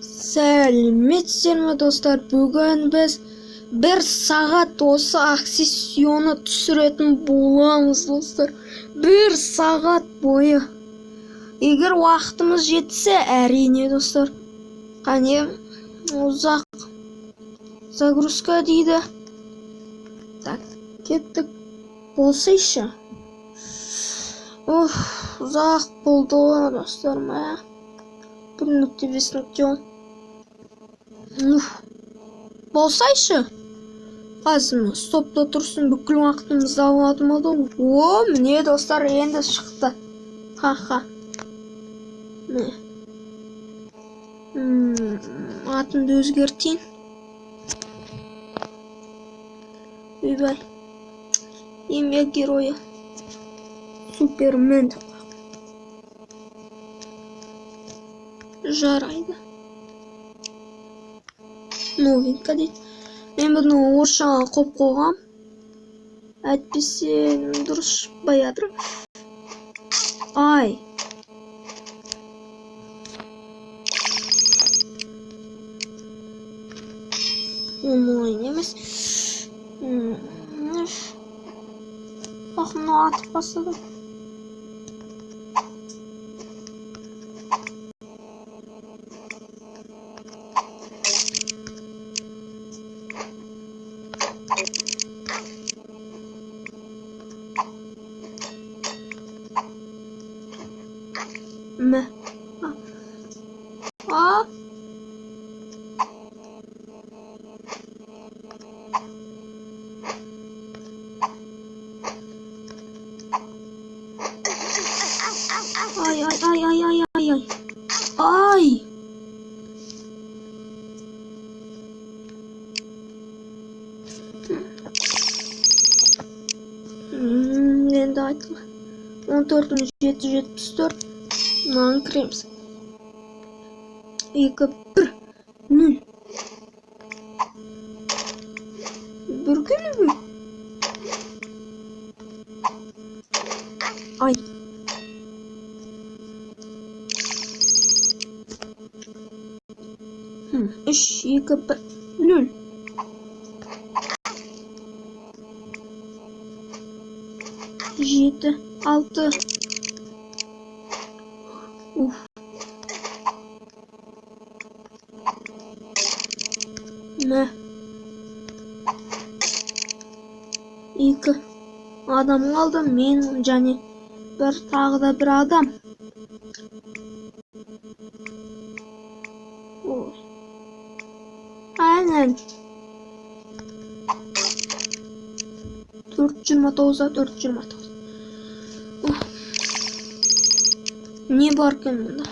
Сәлеметсіздер ме достар, бүгін біз 1 сағат осы аксессионы түсіретін боламыз достар. 1 сағат бойы. Егер уақытымыз жетсе, әрине достар. Қане, ұзақ загрузка дейді. Так, кеттік. Болсайшы. Ұзақ болды достар ма? 1 нүкте 5 нүкте 10. Болсайшы. Қазір стопта тұрсын, бүкіл уақытымызды алмады. Міне достар, енді шықты. Ха-ха. Атымды өзгертейін. Үйбай. Еңбек геройы. Супермен. Жарайды. Новенька дейді. Мен бұны орысшаға қойып қойғам. Әйтпесе дұрыс шықпай жатыр. Ай. Онлайн емес. Мына атып бастады. Ай. Енді айтылы. 14.774. Мынаны кіреміз. 2, 1, 0. Бүргелі. Ай. 3, 2, 1, 0. Жеті, 6. Мә. 2 адам қалды, мен және тағы да бір адам. Aynen. 429'a 429. Ne var ki bunda?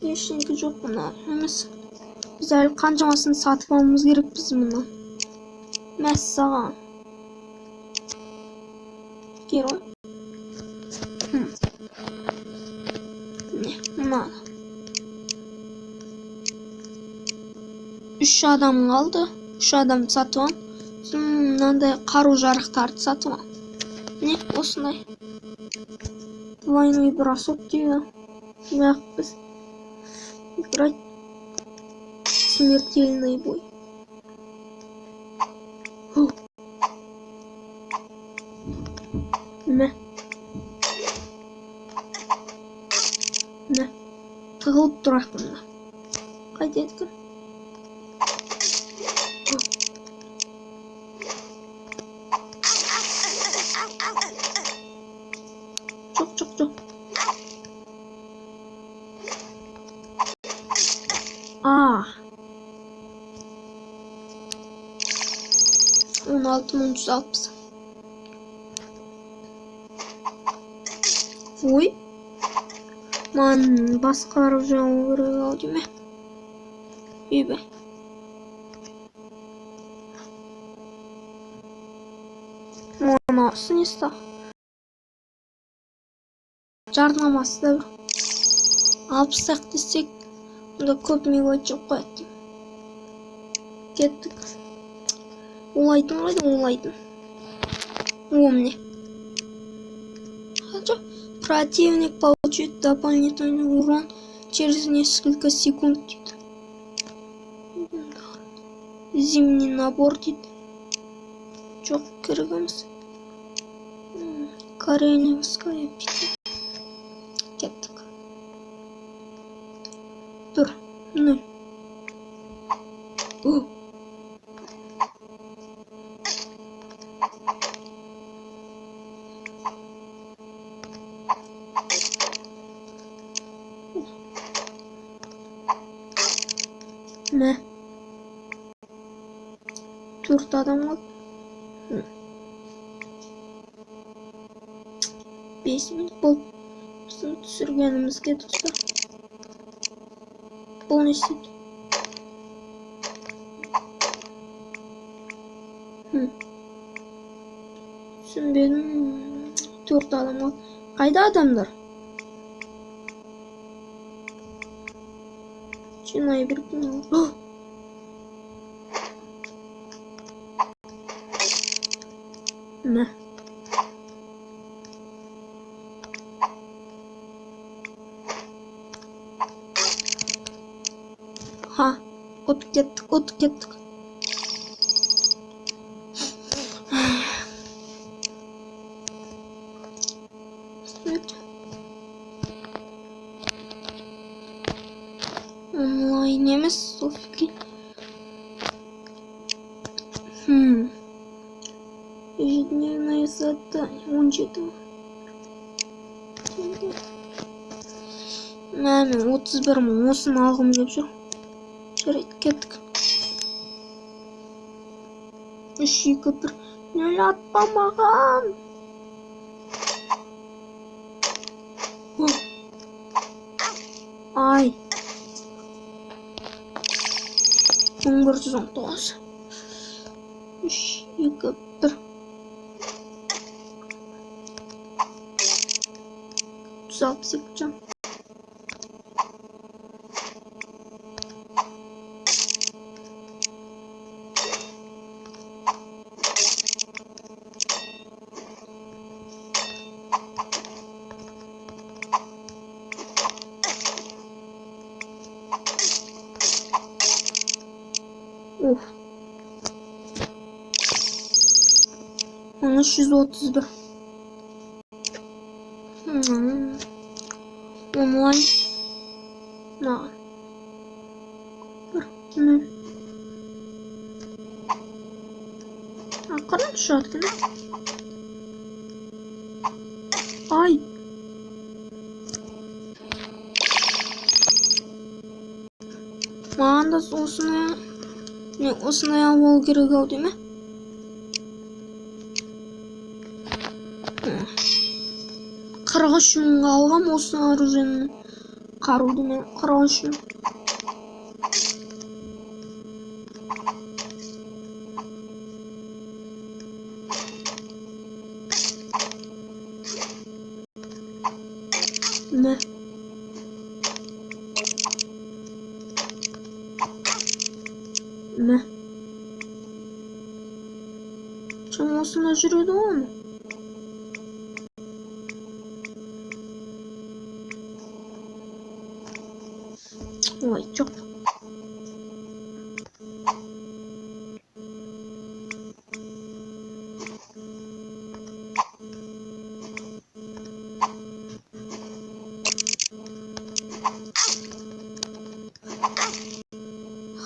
Yeşillik yok buna. Biz әлі қаншамасын сатып алуымыз керек біз мұны. Мәссаған. Герой. Мына. 3 адам қалды. 3 адам сатып алам. Мынандай қару жарақтарды сатып алам. Не осындай. Двойной бросок дейді. Бірақ біз играть смертельный бой. Мә. Мә. Тығылып тұрайық бұнда. Қайда еткін? Жоқ. 16.360. Ой. Ман басқарып жаңу керек ау деме. Үйбе. Мынасы несі? Жарнамасы да бір. 60 десек, мұнда көп мегабайт жоқ қояды. Кеттік. Улайтын қойды, улайтын. Міне. Противник получит дополнительный урон через несколько секунд. Зимний набор дейді. Жоқ керек емес. Карелинская пицца. Кеттік. 1-0. Ne? 4 adam var. 5 minut bol. Bizim sürgenimizge tutsa. Bol neşit. Düşünbedim. 4 adam var. Kayda adamlar? Çinayı bir gün alır. Ne? Ha, otuk kettik. Online емес, сол fikir. Ежедневное задание 17. Мен 31 мың осыны алғым деп жүр. Жарайды, кеттік. 3-2-1. Нөл атпамаған. Ай. 1119. 3-2-1. 368 can. Of. 1331. Online. Na. Ne? Akaran düşerdi ne? Ay. Mağanda osuna ne osuna ya vol керек ау değil mi? Қырық үш мыңға алғам осы оружиені қаруды мен 43 мың. Ne? Ne? Çamosuna жүреді оны. Ой, жоқ.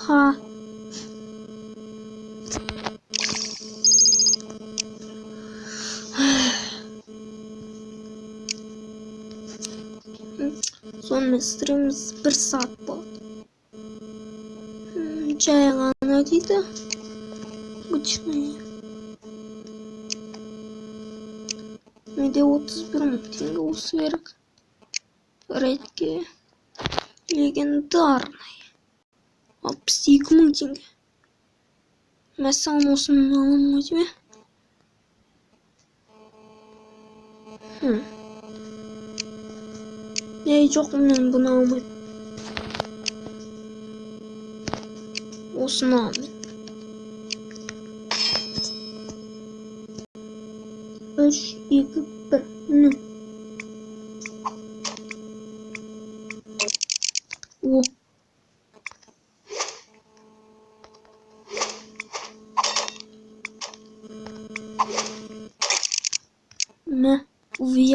Ха. Сонымен стриміміз 1 сағат болды. Жай ғана дейді. Обычный. Менде 31 мың теңге осы керек. Редке. Легендарный. 62 мың теңге. Мәселен осыны аламын ғой дейме? Жоқ, мен бұны алмаймын. Осыны аламын. 3, 2, 1, 0.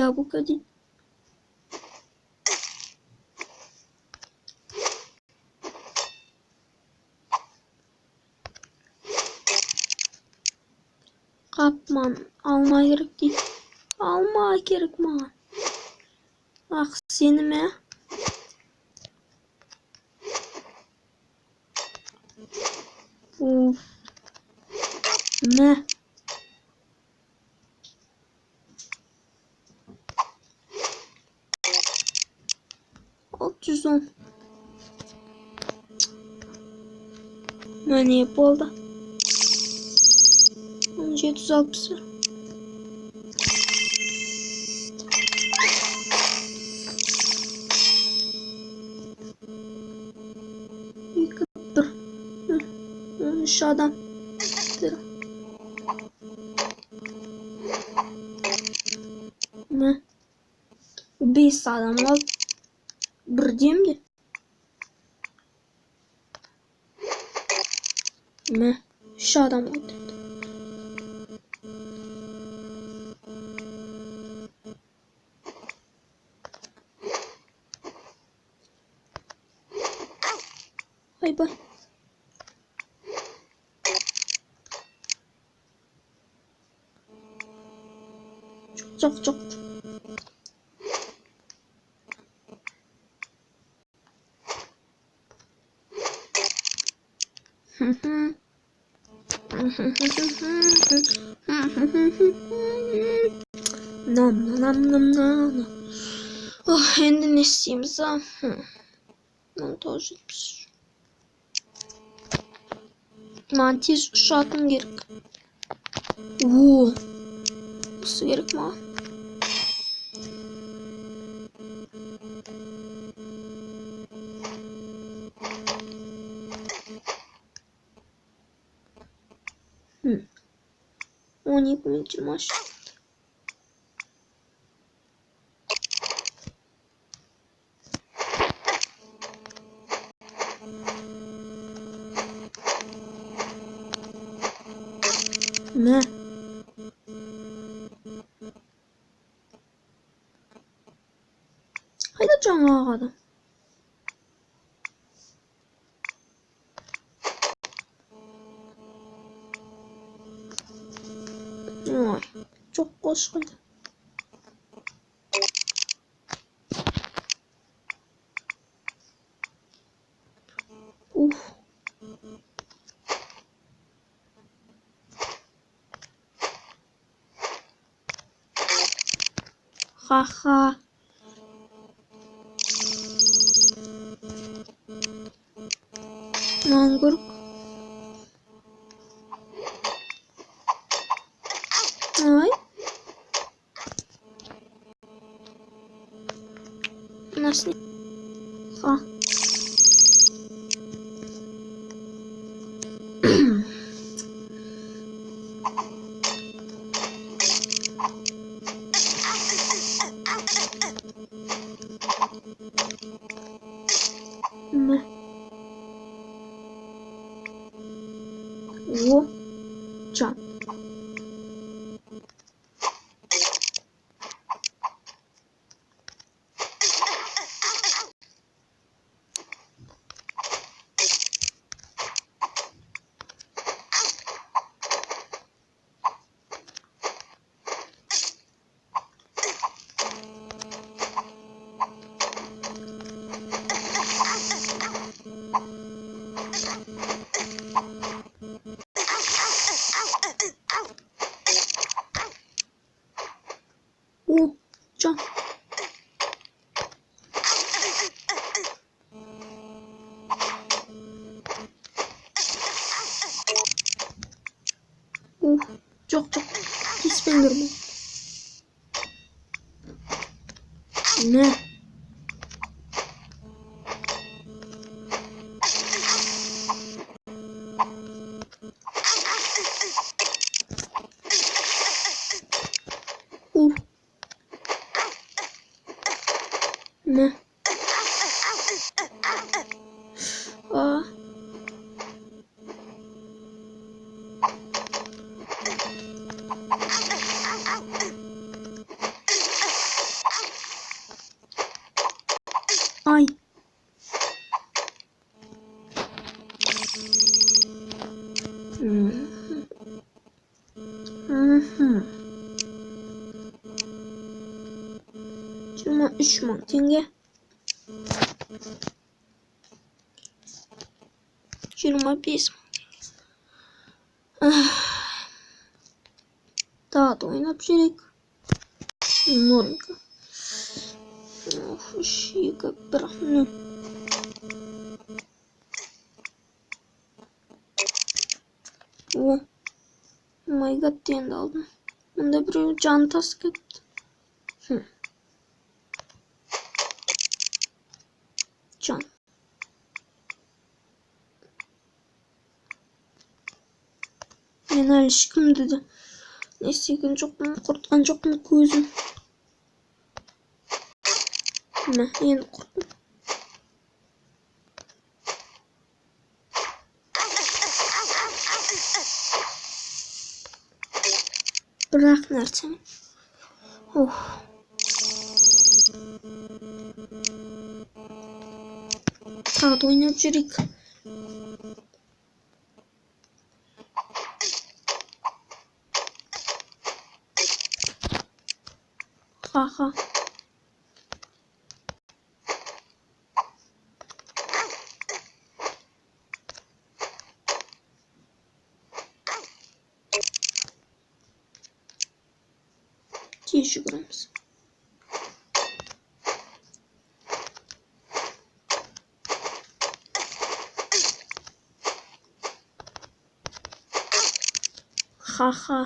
яблоко дейді. Қапман алма керек дейді. Алма керек маған. Ақ сені ме? Уф. Мә. Alt 110. Ne oldu? 760. Dur. 13 adam. Ne? 5 adam var. Bir diyeyim de. Ne? Şu adam oldu. Bay bay. Çok. Nam. Oh, endi ne isteyeyimiz ha? Montaj etmiş. Mantis uşatım gerek. Oo. Nasıl gerek mi? Он не помните маш. Ne? Haydi canım adam. Ay, çok koşkun. Uf. Ha. Mangurk. Ay. Nasıl? Ha. Ne? O. Can. O. Can. Çok pis bir durum. Ne? Ne? Aa. Ай. Cuma 3.000 tenge. 25.000. Daha da oynap жүрейік. Норенько. Үш, екі, бір. О, май гад енді алдым. Мұнда біреу жан тас кетті. Жан. Мен әлі ешкімді де не істеген жоқпын, құртқан жоқпын көзім. Мә, енді құрттым. Бірақ нәрсем. Тағы да ойнап жүрейік. Ха-ха. Тез жүгіреміз. Ха-ха.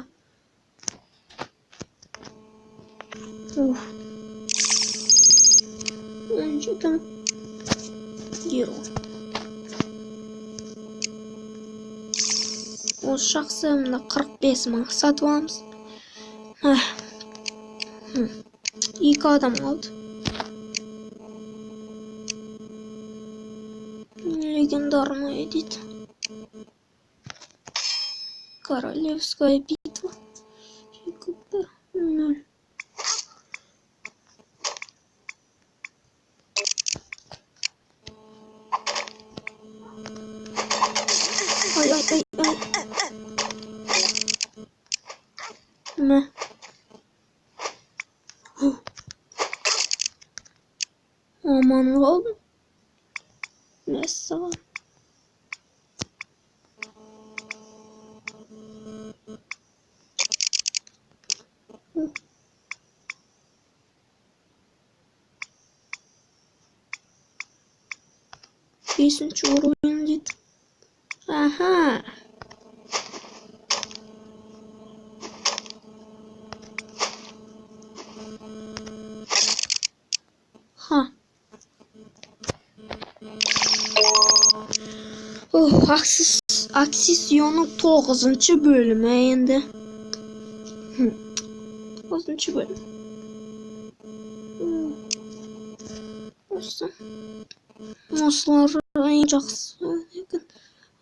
Жетім. Герой. Осы жақсы, мына 45.000 сатып аламыз. Екі адам қалды. Легендарная дейді. Королевская битва. 0. Ай. Мә. Аман қалдым. Мәссаған. Бесінші уровень дейді. Аха. Ха. Аксиссионның 9-шы бөлімі енді. 9-шы бөлім. Осылар ең жақсы.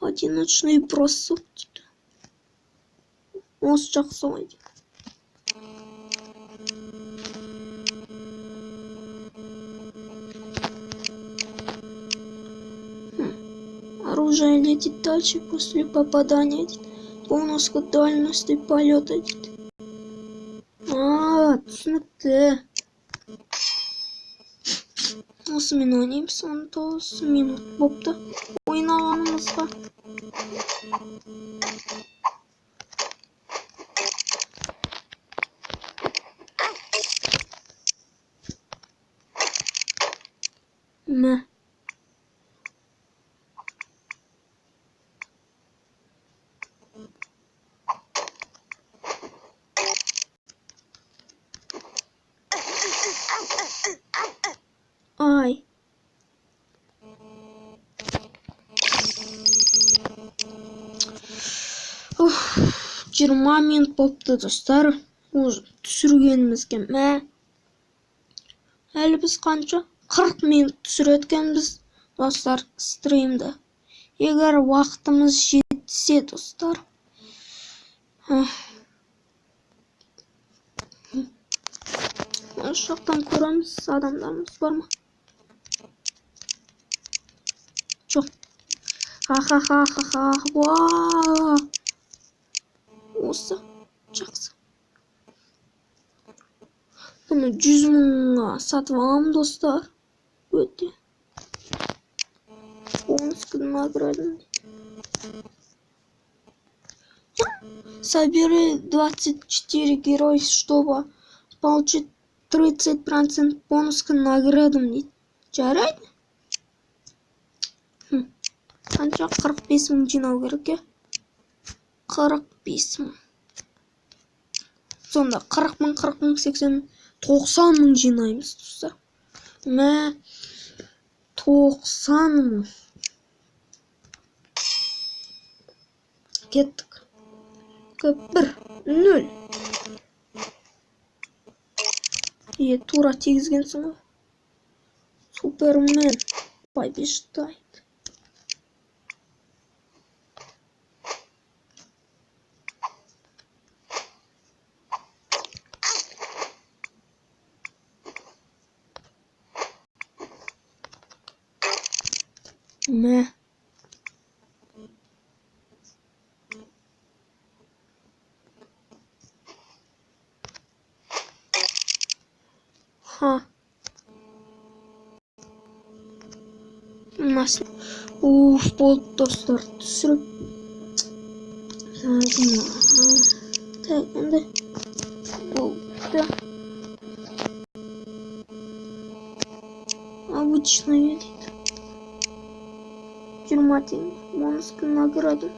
Одиночный бросок дейді. Осы жақсы ойды. Оружие летит дальше после попадания. Бонус к дальности полета. Түсінікті. Осымен ойнаймыз, 19 минут бопты ойнағанымызға. Мә. Ай. Ух, 20 минут бопты достар. Түсіргенімізге. Мә. Әлі біз қанша? 40 минут түсіреткенбіз достар стримді. Егер уақытымыз жетсе достар. Осы жақтан көреміз, адамдарымыз бар ма? жоқ. Ха-ха-ха-ха-ха. Вау. Осы. Жақсы. Бұны 100 мыңға сатып аламын, достар. Өте. Бонусный наградный. Собери 24 героя, чтобы получить 30% бонус к наградам дейді. Жарайды? Қанша? 45 мың жинау керек, е? 45 мың. Сонда 40 мың, 40 мың, 80 мың, 90 мың жинаймыз, достар. Мә, 90 мың. Кеттік. 1-0. Тура тегізгенсің ғой. Супермен побеждает. Мә. Ха. Nasıl? Болды, достар. Түсіріп. Так, енді. Болды. Обычный дейді. 20 теңге. Бонусқа награду.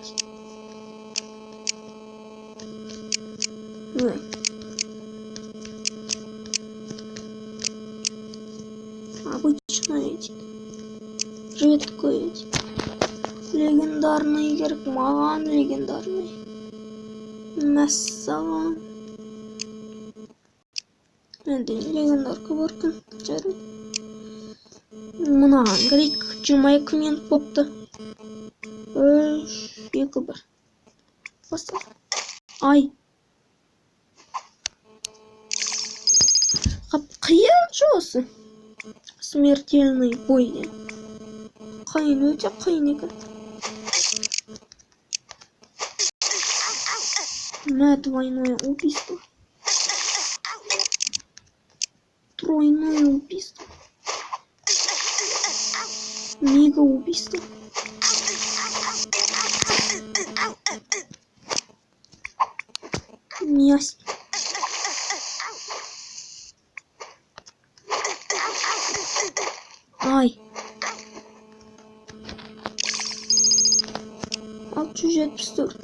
Обычный дейді. Редкий дейді. Легендарный керек маған, легендарный. Мәссаған. Енді легендарка бар күн. Жарайды. Мынаған керек 22 минут бопты. 3-2-1. Баста. Ай. Қиын жосы. Смертельный бой. Қиын, өте қиын екен. Двойное убийство. Тройное убийство. Мега убийство. Мясо. Ай. 674.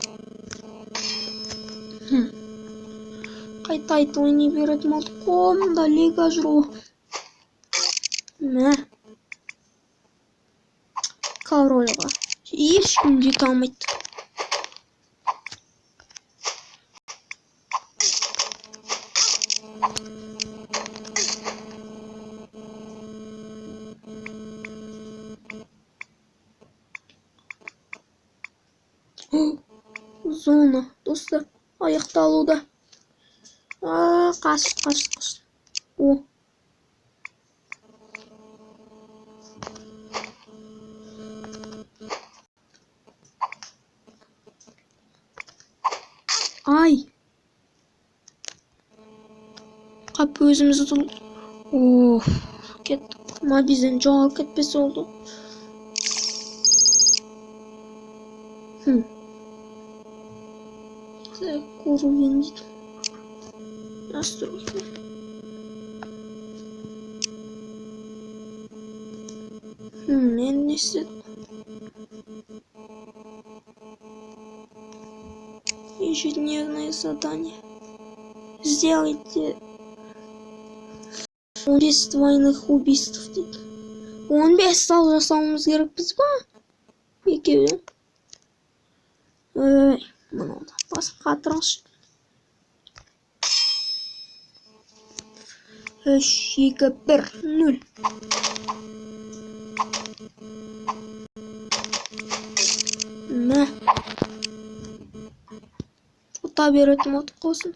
Қайта айтып ойнай беретін болды. Қолымда лига жүру. Мә. Корольға. Ешкім жете алмайды. Зона, достар, аяқталуда. Қаш. О. Ай. Қап өзімізді тұл. О, кеттік. Мобизен жоғал кетпесі oldu. Уровень дейді. Настройки. Мен не істедім? Ежедневное задание. Сделайте 15 двойных убийств дейді. 15 сал жасауымыз керекпіз ба? Екеуден. Мынау да басқа тұрыңызшы. 3-2-1-0. Мә. Ұта беретін отық қосын.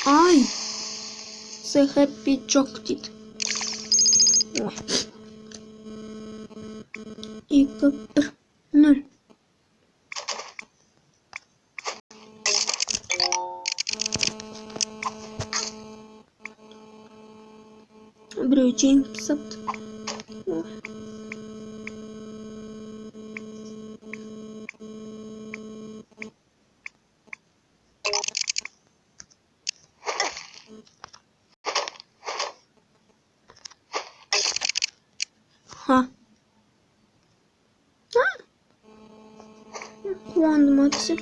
Ай! Say happy joke дейді. Ой. 2, 1, 0. Біреу жеңіп тастапты. Ха. Қуандым атсы.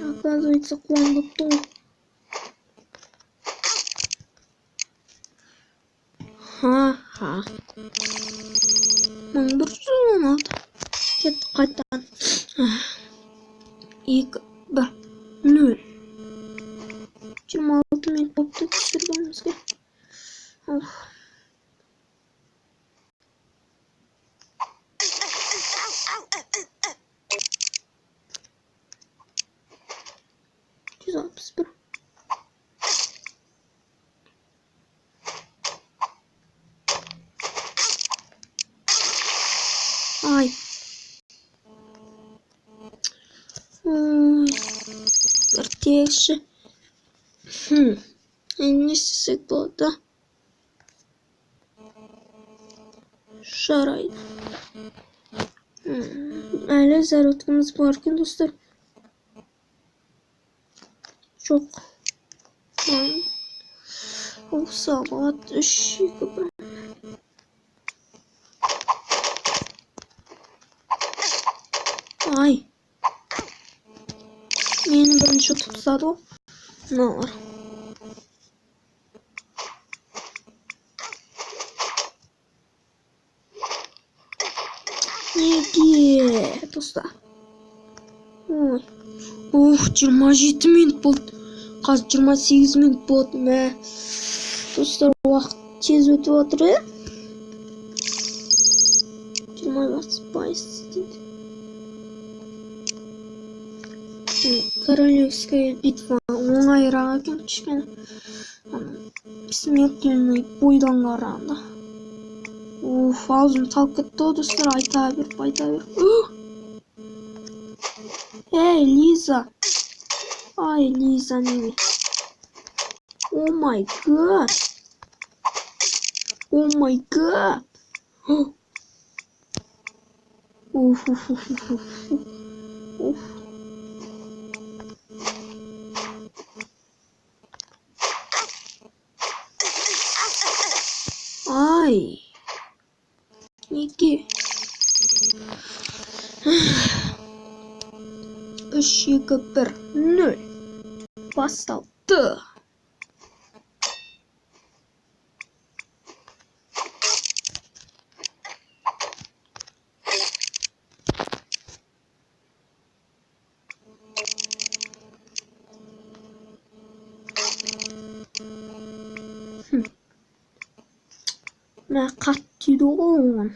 Оказывается, қуандыпты ғой. Ха. 1116. Кетті қайтадан. 2, 1, 0. 26 минут бопты түсіргенімізге. Ай. Ертекші. Не істесек болады. Жарайды. Әлі зародкамыз бар екен, достар. Жоқ. Ол сағат 3-2. Ай. Мені бірінші тұтсады ол. Мыналар. Неге, достар. Ой. 27 минут болды. Қазір 28 минут болды. Мә. Достар, уақыт тез өтіп отыр, е? 20 дейді. Королевская битва оңайырақ екен, кішкене. Смертельный бойдан қарағанда. Аузым талып кетті, достар, айта бер. Эй, Лиза. Ай, Лиза неме. О май гад. Ай. Неге. 3, 2, 1, 0. Басталды. Мә қат түйді оған.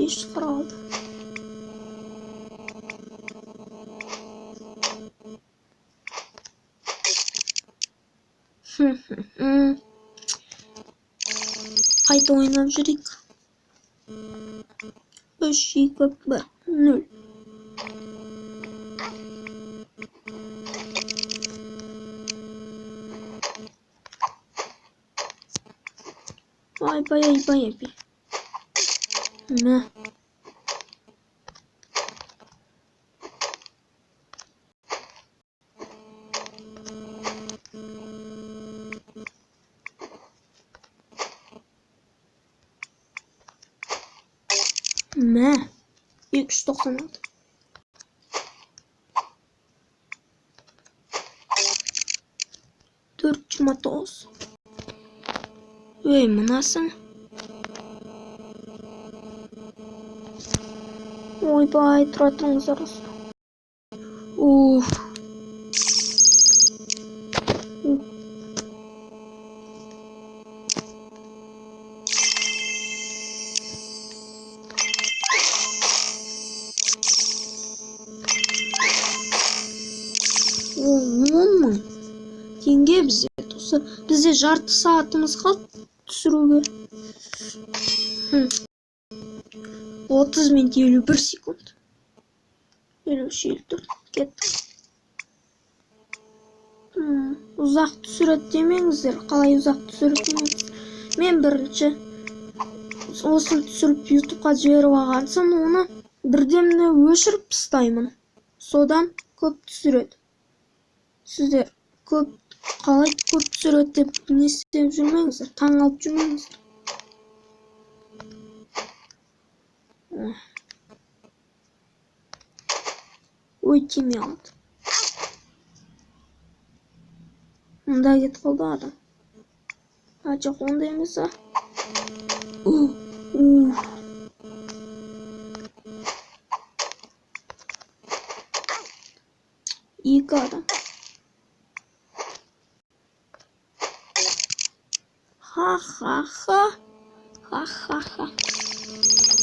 Еш қыралды. Қайта ойнап жүрейік. 3, 2, 1, 0. Ай. Мә. Мә. 296. Төрт 29. Ей, мынасың. Ойбай, тұра тұрыңыздар. түсіреміз осы. Бізде жарты саатымыз қалды түсіруге. 30 минут 51 секунд. 53 кеттік. Ұзақ түсіреді демеңіздер. Қалай ұзақ түсіреді демеңіздер. Мен бірінші осыны түсіріп ютубқа жіберіп алған соң оны бірдемені өшіріп тастаймын. Содан көп түсіреді. Сіздер қалай көп түсіреді деп не істеп жүрмеңіздер. Таң алып жүрмеңіздер. Ой, тиме алды. Мұнда кет қалды адам. Жоқ, онда емес. Екі адам. Ха-ха-ха. Ха-ха-ха.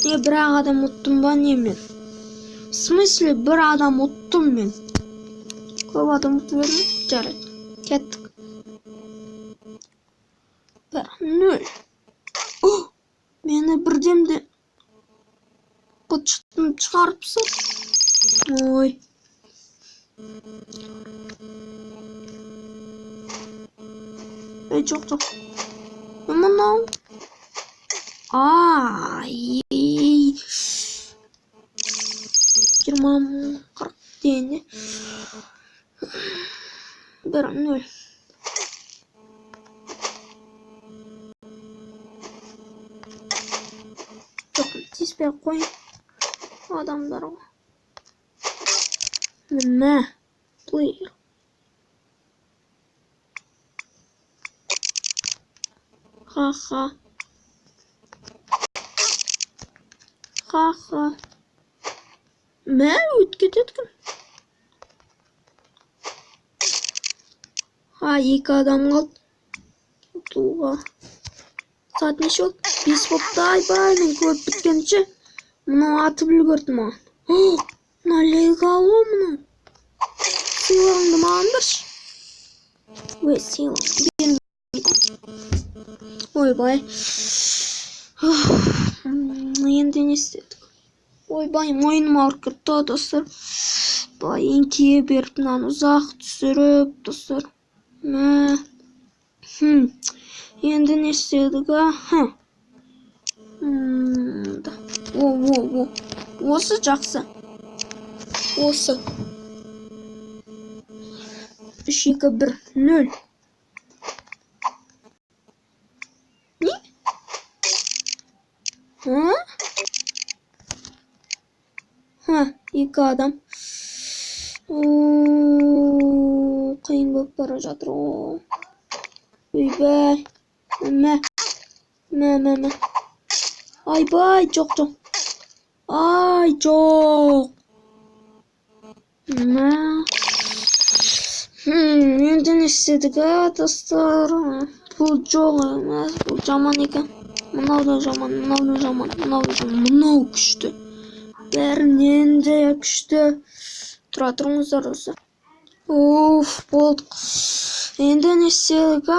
Не, бір адам ұттым ба не мен? В смысле, бір адам ұттым мен? Көп адам ұтып едім? Жарайды. Кеттік. 1-0. Мені бірдемде бұтшыттым шығарыпсың. Ой. Жоқ. Мынау. Ай. 20-40 дене. 1-0. Тиіспей қойын адамдарға. Мә, плеер. Ха-ха. Ха-ха. Мә, өткетеді. Екі адам қалды. Тұлға. Saat неше болды? 5 болыпты. Айбай, мен көп біткенше мынау атып үлгерді маған. Мына легалы мынау. Сыйлығыңды маған берші. Ой, сыйлығын бермейді. Ойбай. Енді не істедік? Ойбай, мойным ауырып кетті, достар. Бай, еңкейе беріп мынаны ұзақ түсіріп, достар. Енді не істедік? Осы жақсы. Осы. 3-2-1-0. Не? Екі адам. Қиын болып бара жатыр. Ойбай. Мә. Айбай, жоқ. Ай, жоқ. Мә. Енді не істедік, достар? Бұл жоқ емес, бұл жаман екен. Мынау да жаман, мынау күшті. Бәрінен де күшті. Тұра тұрыңыздар осы. Болдық. Енді не істедік,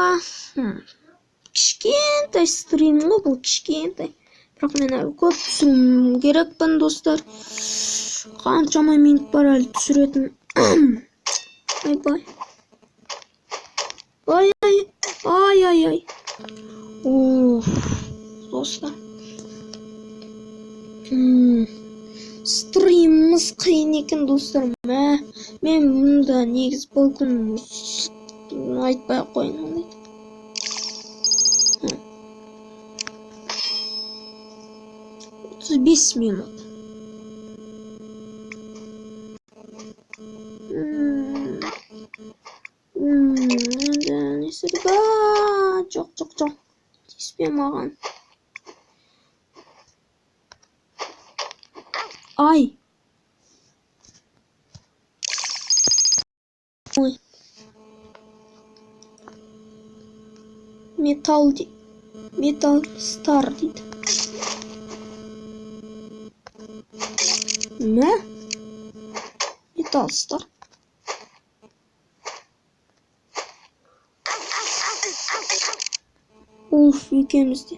кішкентай стрим ғой, бұл кішкентай. Бірақ мен әлі көп түсірім керекпін, достар. Қаншама минут бар әлі түсіретін. Айбай. Ай. Достар. Стриміміз қиын екен, достар. Мен бұнда негіз бұл күн айтпай қойын. 35 минут. Жоқ. Тиіспе маған. Ай. Ой. Металл стар дейді. Мә? Металл стар. Of, ikimiz de.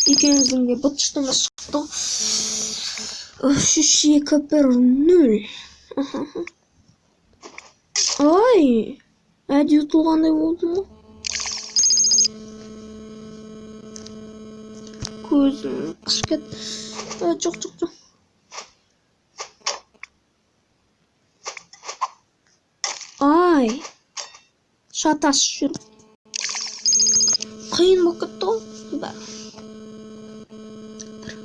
İkimizin de batıştığımız çıktı. Şu şey kapır nül. Ay. Hadi yutulğanday oldu mu? Gözüm kışkıt. Çok. Ay. Şataş şur. Kıyın vakit ol. Bak.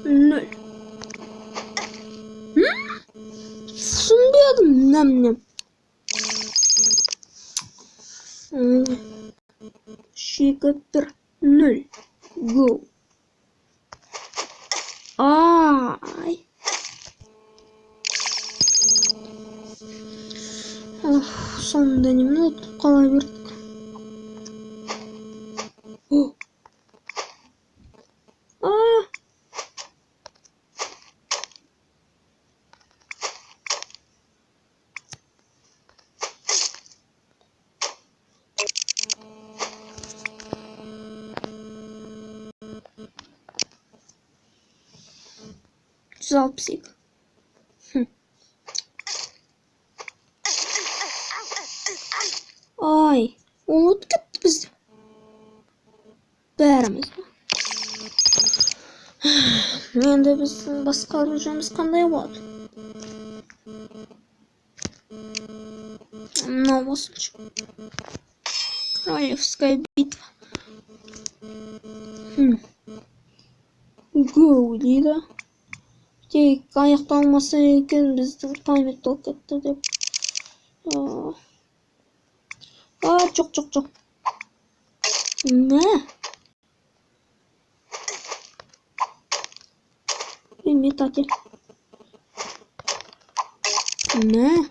Nül. Şunu diyordum. Nem. Şey kapır nül. Go. Ay. Son deneyimini unutup kalabildik. Güzel psik. Ay. Unut gitti bizde. Bərimiz. Endi bizning boshqa rejimiz qanday bo'ladi? Новость. Королевская битва. Go deydi. Tek ayakta olmasa ekan bizning timer to'q ketdi deb. Çok. Ne? Метатель. Ne?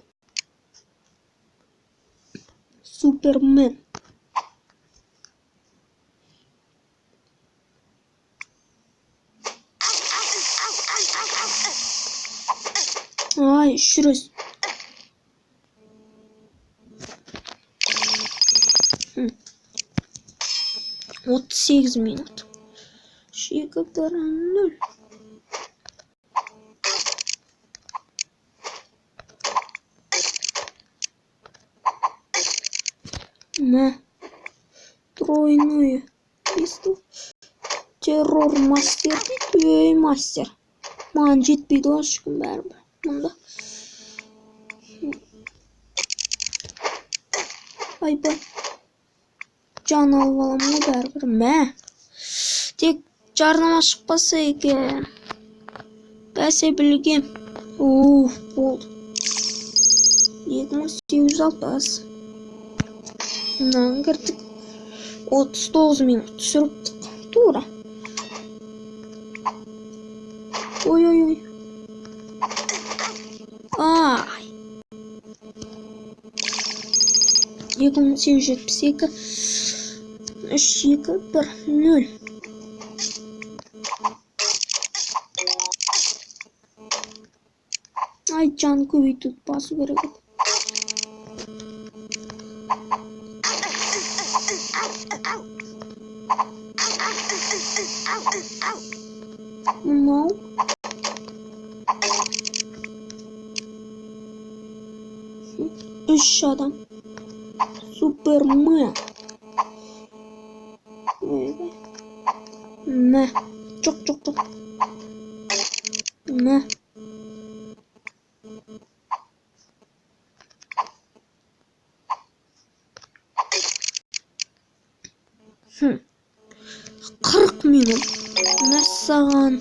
Супермен. Ay şurası. 38 minut. Şey kadar nül. Ne? Тройную листу. Terror master değil, master. Mancit bir de aşkım berber. Bunda. Ay bak. Can alvalamını berber. Me. Tek carnama çıkmasa ekan. Bәсе bilgim. Oldu. 2860. Bundan girdik. 39 minut sürüptük. Doğru. Oy. Ay. 2872 3-2-1-0. Ay can koyu tutması gerek. No. Üç adam. Superman. Ne? Çok. Ne? Hı. 40 minut. Mesela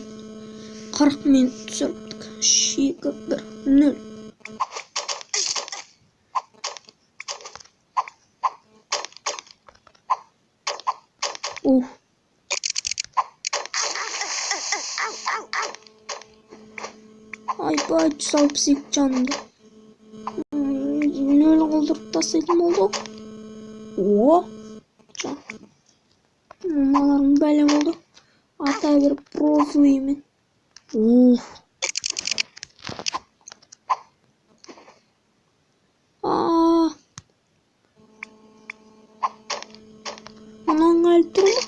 40 minut sürdük. Şey kadar. Nül. Ay bacı salpsik canlı. Nül olduk da selim oldu. Can. Mamalarım böyle oldu. Hatta bir profuyum. келіп тұр ма?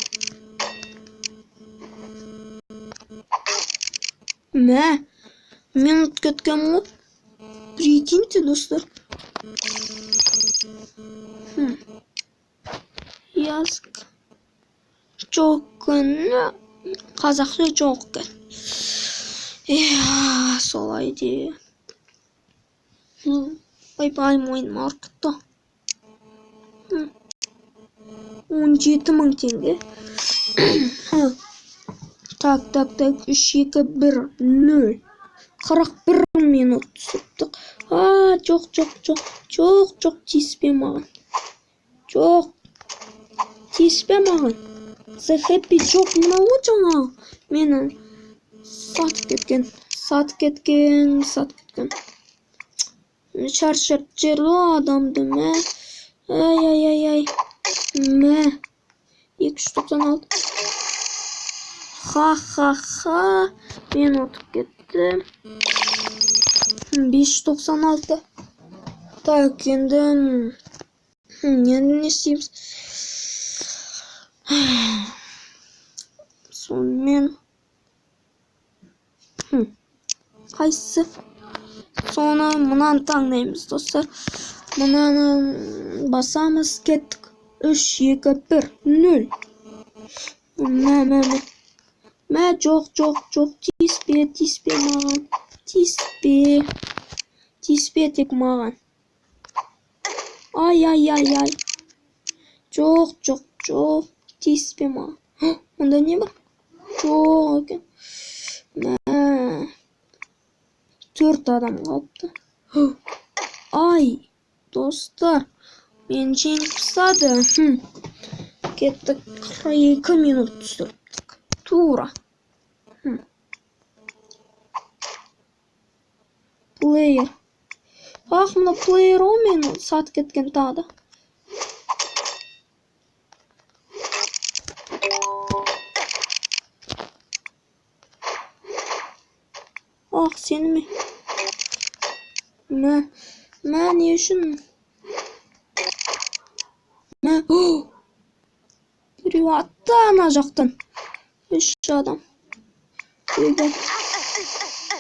Мә, минут кеткен ғой. Прикиньте, достар. Yazık. Çok günü Қазақша жоқ екен. Солай де. Бай-бай, мойын маркетта. 17.000 теңге. Так, 3, 2, 1, 0. 41 минут түсіптік. Жоқ, тиіспе маған. Жоқ, тиіспе маған. The Happy Job мынау жаңа. Мені сатып кеткен. Шаршап жерлі адамды мә. Ай. Мә. 296. Ха. Мен отып кетті. 596. Так, енді не істейміз? Сонымен қайсы? Соны мұнан таңдаймыз, достар. Мұнаны басамыз, кеттік. 3, 2, 1, 0. Мә, жоқ. Тиіспе маған. Тиіспе тек маған. Ай. Жоқ. Тиіспе маған. Онда не бар? Жоқ екен. Мә. 4 адам қалыпты. Ай, достар. Мен жеңіп тастады. Кеттік. 42 минут түсірдік. Тура. Плеер. Мына плеер о мен сатып кеткен тағы. Сені ме? Мә, не үшін? Мә, біреу атты ана жақтан. 3 адам. Ойбай.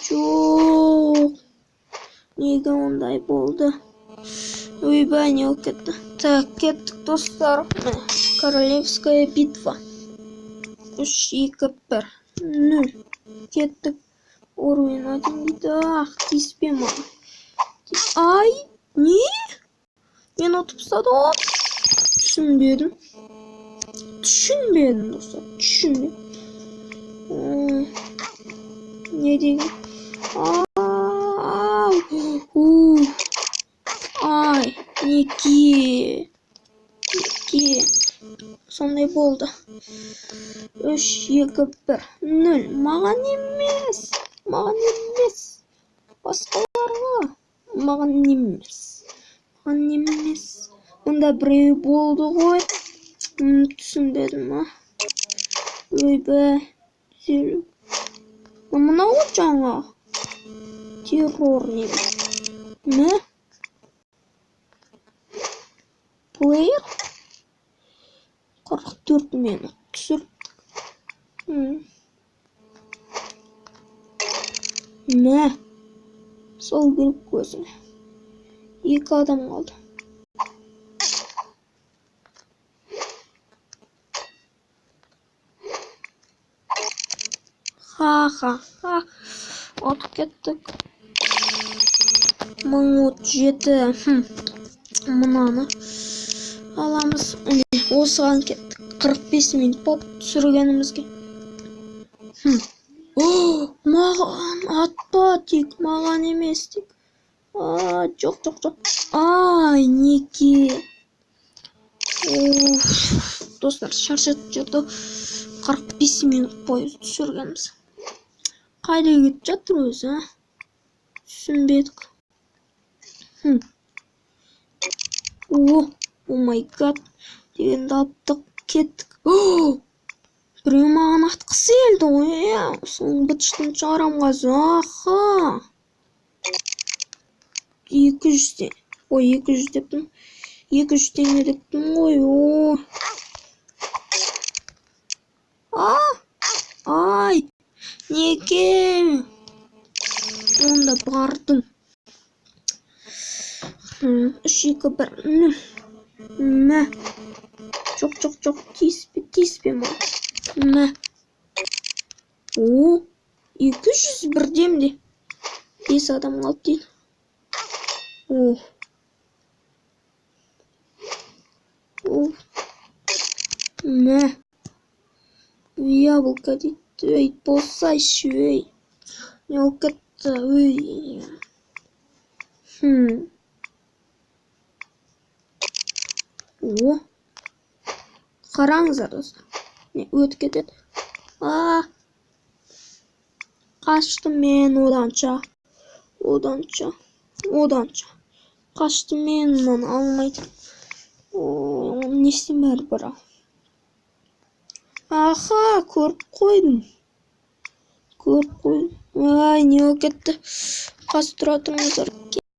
Жоқ. Неге ондай болды? Ойбай, не болып кетті? Так, кеттік, достар. Королевская битва. 3, 2, 1, 0. Кеттік. Уровень 1 дейді. Тиіспе маған. Ай, не? Мен отып тастадым. Түсінбедім, достар. Не деген? Ай, неге? Сондай болды. 3, 2, 1, 0. Маған емес. Басқаларға. Маған емес. Мұнда біреу болды ғой. Түсінбедім, ма? Ойбай. Мынау жаңа. Террор неме. Мә? Плеер? 44 минут түсірдік. Мә? Сол керек көзіне. 2 адам қалды. Ха. Отып кеттік. 1037. Мұнаны аламыз. Осыған кеттік. 45 минут болып түсіргенімізге. Маған атпа тек, маған емес тек. Жоқ. Ай, неге? Достар, шаршатып жүрді. 45 минут бойы түсіргеніміз. Қайда кетіп жатыр өзі? Түсінбедік. О май гад. Дегенді аптық кеттік. Біреу маған атқысы елді ғой. Соның бітіштің шығарам қазы. 200 200 дептім. 200 теңге дептім ғой. мінекей. Онда бардым. 3-2-1. Мә. Жоқ. Тиіспе ма. Мә. О, 200 бірдемде. 5 адам қалды дейді. О. Мә. Яблоко дейді. Өй, болсайшы, өй. Не ол кетті, өй. О. Қараңыздар достар. Не, өтіп кетеді. Қаштым мен оданша. Қаштым мен, мұны алмайды. Не істейм бәрі бірақ. Аха, көріп қойдым. Ай, не ол кетті. Қазір тұра тұрыңыздар.